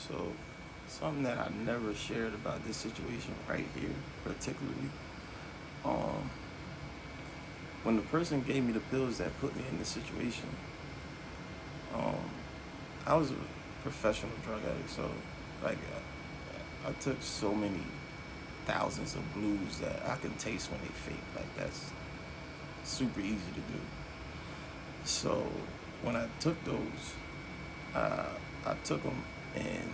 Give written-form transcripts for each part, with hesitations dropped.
So, something that I never shared about this situation right here, particularly, um, when the person gave me the pills that put me in this situation, um, I was a professional drug addict, so like I took so many thousands of blues that I can taste when they fake. Like that's super easy to do. So when I took those, uh, I took them and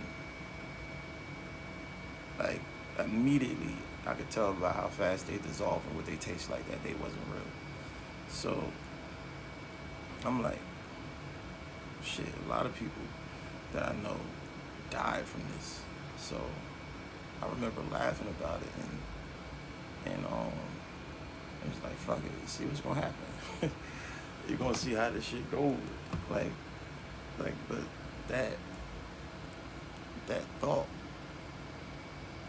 like immediately I could tell by how fast they dissolve and what they taste like that they wasn't real. So I'm like, shit, a lot of people that I know died from this. So I remember laughing about it and it was like, fuck it, see what's gonna happen. You're gonna see how this shit goes. Like but that that thought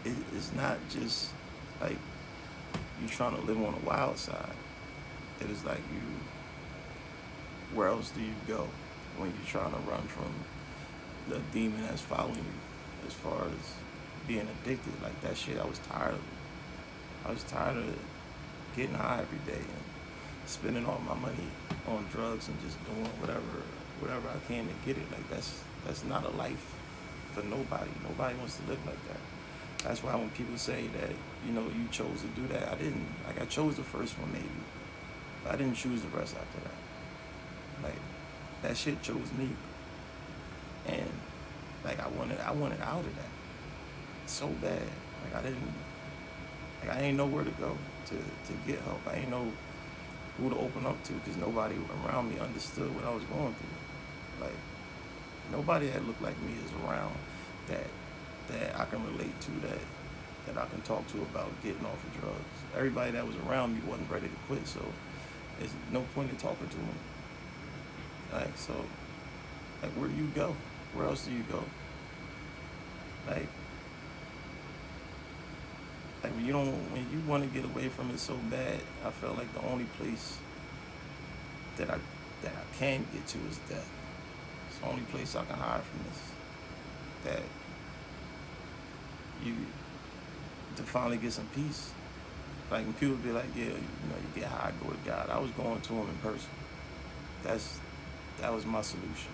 is not just like you trying to live on the wild side. It is like you, where else do you go when you're trying to run from the demon that's following you as far as being addicted? Like that shit, I was tired of it. I was tired of getting high every day and spending all my money on drugs and just doing whatever I can to get it. Like that's not a life for nobody. Nobody wants to live like that. That's why when people say that, you chose to do that, I didn't. Like I chose the first one maybe, but I didn't choose the rest after that. Like that shit chose me, and like I wanted out of that so bad. Like I didn't know where to go to get help. I didn't know who to open up to because nobody around me understood what I was going through. Like nobody that looked like me is around that I can relate to, that I can talk to about getting off of drugs. Everybody that was around me wasn't ready to quit, so there's no point in talking to them. So where do you go? Where else do you go? Like when you want to get away from it so bad, I felt like the only place that I can get to is death. It's the only place I can hide from this. That you to finally get some peace. Like when people be like, yeah, you get high, go to God. I was going to Him in person. That was my solution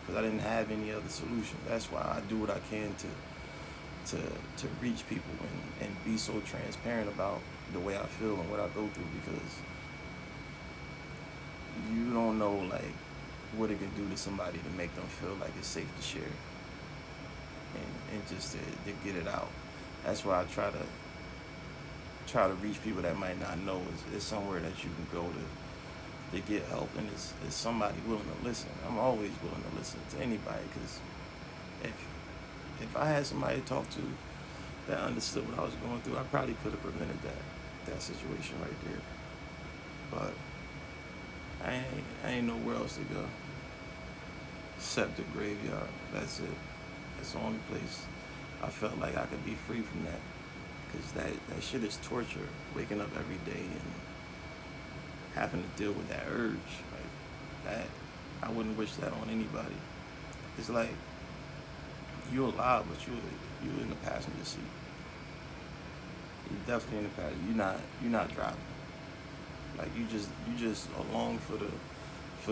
because I didn't have any other solution. That's why I do what I can to reach people and be so transparent about the way I feel and what I go through, because you don't know like what it can do to somebody to make them feel like it's safe to share and just to get it out. That's why I try to reach people that might not know is somewhere that you can go to get help, and it's somebody willing to listen. I'm always willing to listen to anybody, because if I had somebody to talk to that understood what I was going through, I probably could have prevented that situation right there. But I ain't nowhere else to go except the graveyard. That's it. That's the only place I felt like I could be free from that, because that shit is torture. Waking up every day and having to deal with that urge, like that, I wouldn't wish that on anybody. It's like you're alive, but you in the passenger seat. You're definitely in the passenger. You're not driving. Like you just along for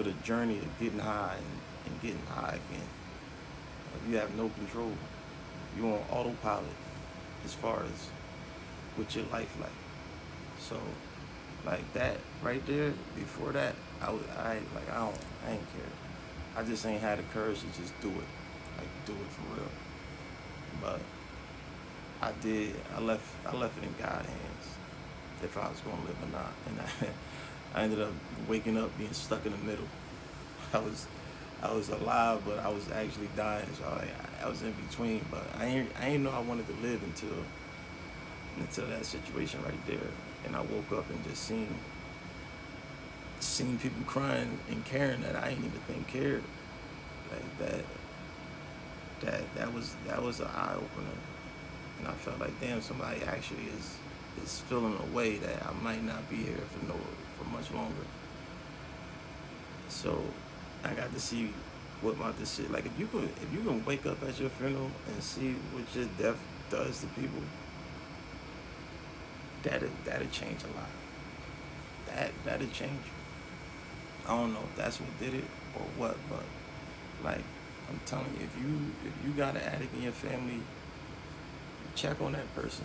the journey of getting high and getting high again. Like you have no control. You're on autopilot as far as what your life like. So like that right there, before that, I ain't care. I just ain't had the courage to just do it. Like do it for real. But I did. I left it in God's hands if I was gonna live or not. And I ended up waking up being stuck in the middle. I was alive, but I was actually dying. So I was in between. But I ain't know I wanted to live until that situation right there. And I woke up and just seen people crying and caring that I didn't even think cared. Like that was an eye opener. And I felt like, damn, somebody actually is feeling a way that I might not be here for much longer. So I got to see what my decision. Like if you can wake up at your funeral and see what your death does to people, that'll change a lot. That'll change you. I don't know if that's what did it or what, but like I'm telling you, if you got an addict in your family, check on that person.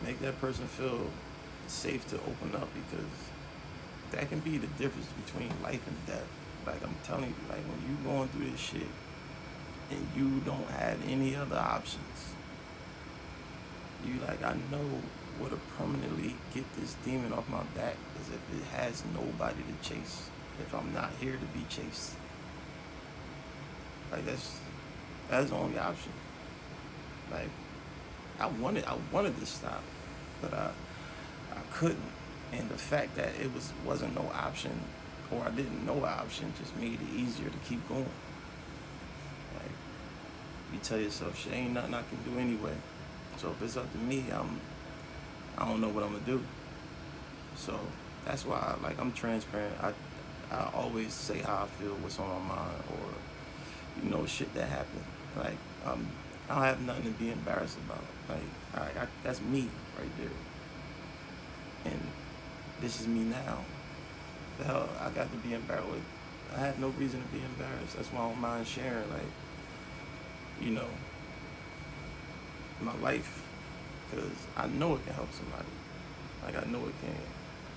Make that person feel safe to open up, because that can be the difference between life and death. Like I'm telling you, like when you going through this shit and you don't have any other options, you like, I know what to permanently get this demon off my back is if it has nobody to chase. If I'm not here to be chased. Like that's the only option. Like I wanted to stop, but I couldn't. And the fact that wasn't no option, or I didn't know an option, just made it easier to keep going. Like you tell yourself, shit ain't nothing I can do anyway. So if it's up to me, I don't know what I'm gonna do. So that's why I'm transparent. I always say how I feel, what's on my mind, or shit that happened. Like I don't have nothing to be embarrassed about. Like that's me right there. And this is me now. The hell I got to be embarrassed with. I have no reason to be embarrassed. That's why I don't mind sharing, like, my life, because I know it can help somebody. Like I know it can.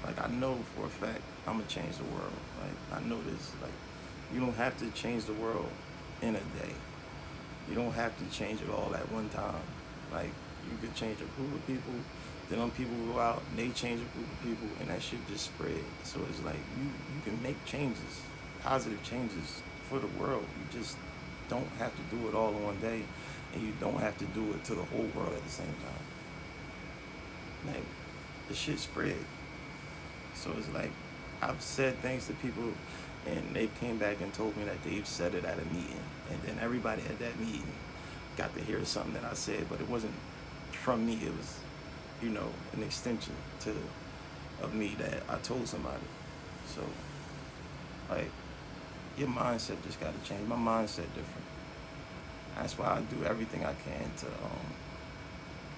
Like I know for a fact I'm gonna change the world. Like I know this. Like you don't have to change the world in a day. You don't have to change it all at one time. Like you could change a group of people, then them people go out and they change a group of people, and that shit just spread. So it's like you can make changes, positive changes for the world. You just don't have to do it all in one day, and you don't have to do it to the whole world at the same time. Like the shit spread. So it's like I've said things to people, and they came back and told me that they've said it at a meeting, and then everybody at that meeting got to hear something that I said, but it wasn't from me. It was, an extension of me that I told somebody. So, like, your mindset just got to change. My mindset different. That's why I do everything I can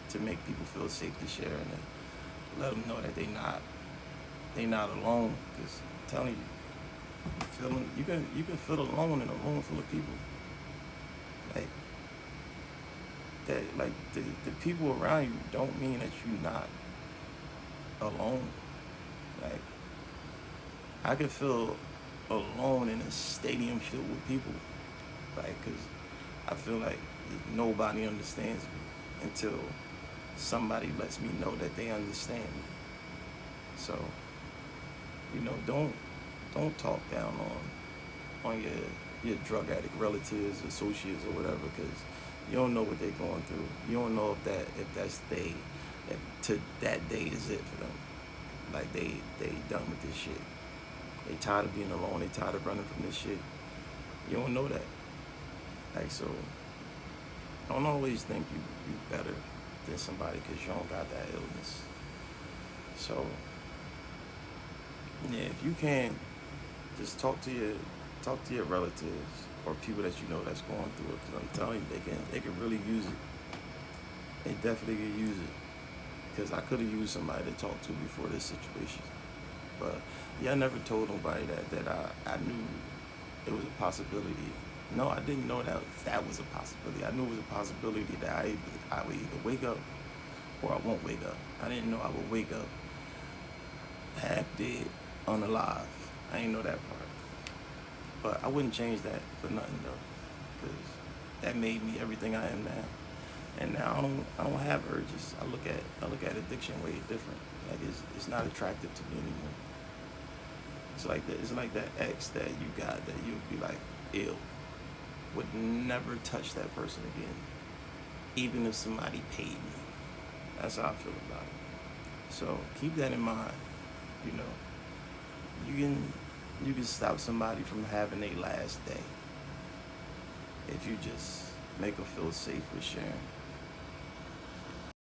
to make people feel safe to share, and to let them know that they not alone. Because I'm telling you, you can feel alone in a room full of people. Like that, like the people around you don't mean that you're not alone. Like I could feel alone in a stadium filled with people, like, cause I feel like nobody understands me until somebody lets me know that they understand me. So, don't talk down on your drug addict relatives, associates, or whatever, because you don't know what they're going through. You don't know if to that day is it for them. Like they done with this shit. They tired of being alone. They tired of running from this shit. You don't know that. Like, so don't always think you better than somebody because you don't got that illness. So yeah, if you can, just talk to your relatives or people that you know that's going through it. Because I'm telling you, they can really use it. They definitely can use it. Because I could have used somebody to talk to before this situation. But yeah, I never told nobody that I knew it was a possibility. No, I didn't know that was a possibility. I knew it was a possibility that I would either wake up or I won't wake up. I didn't know I would wake up half dead, unalive. I didn't know that part. But I wouldn't change that for nothing though, because that made me everything I am now. And now I don't have urges. I look at addiction way different. Like it's not attractive to me anymore. It's like that ex that you got that you'd be like, ew, would never touch that person again, even if somebody paid me. That's how I feel about it. So keep that in mind. You can stop somebody from having their last day if you just make them feel safe with sharing.